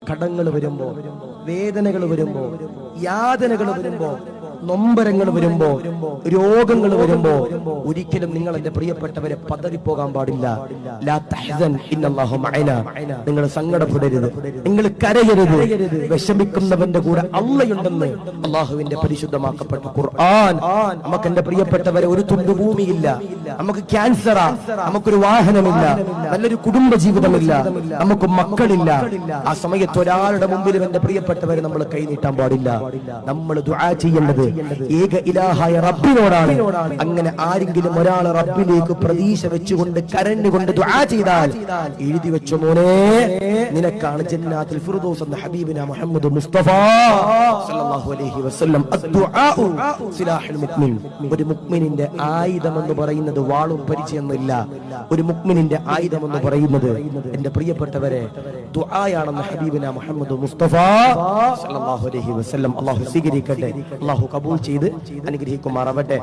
കടങ്ങൾ വരുമ്പോ, വേദനകൾ വരുമ്പോ, യാതനകൾ വരുമ്പോ, നൊമ്പരങ്ങൾ വരുമ്പോ, രോഗങ്ങൾ വരുമ്പോ ഒരിക്കലും നിങ്ങൾ എന്റെ പ്രിയപ്പെട്ടവരെ പതറിപ്പോകാൻ പാടില്ല. ലാ തഹ്സൻ ഇന്നല്ലാഹു മഅനാ. നിങ്ങൾ സങ്കടപ്പെടരുത്, നിങ്ങൾ കരയരുത്. വിഷമിക്കുന്നവന്റെ കൂടെ അള്ളയുണ്ടെന്ന് അള്ളാഹുവിന്റെ പരിശുദ്ധമാക്കപ്പെട്ട ഖുർആൻ. നമുക്ക് എന്റെ പ്രിയപ്പെട്ടവരെ ഒരു തുണ്ട് ഭൂമിയില്ല, നമുക്ക് ക്യാൻസറാ, നമുക്കൊരു വാഹനമില്ല, നല്ലൊരു കുടുംബ ജീവിതമില്ല, നമുക്ക് മക്കളില്ല. ആ സമയത്ത് ഒരാളുടെ മുമ്പിലും എന്റെ പ്രിയപ്പെട്ടവരെ നമ്മൾ കൈനീട്ടാൻ പാടില്ല. നമ്മൾ ദുആ ചെയ്യേണ്ടത് ഏക ഇലാഹായ റബ്ബിനോടാണ്. അങ്ങനെ ആരെങ്കിലും ഒരാൾ റബ്ബിലേക്ക് പ്രതീക്ഷ വെച്ചുകൊണ്ട് കരഞ്ഞുകൊണ്ട് ദുആ ചെയ്താൽ എഴുതി വെച്ച മോനെ, നിനക്കാണ് ജന്നാത്തുൽ ഫിർദൗസ് എന്ന ഹബീബിന മുഹമ്മദ് മുസ്തഫ സല്ലല്ലാഹു അലൈഹി വസല്ലം. അദ്ദുആഉ സിലാഹുൽ മുഅ്മിൻ. ഒരു മുഅ്മിനിന്റെ ആയുധം എന്ന് പറയുന്നത് വാളും പരിചയമൊന്നുമില്ല. ഒരു മുഅ്മിനിന്റെ ആയുധം എന്ന് പറയുന്നത് എന്റെ പ്രിയപ്പെട്ടവരെ ദുആയാണെന്ന് ഹബീബിന മുഹമ്മദ് മുസ്തഫ സല്ലല്ലാഹു അലൈഹി വസല്ലം. അല്ലാഹു സ്വീകരിക്കട്ടെ, അല്ലാഹു കബൂൽ ചെയ്ത് അനുഗ്രഹിക്കുമാറാവട്ടെ.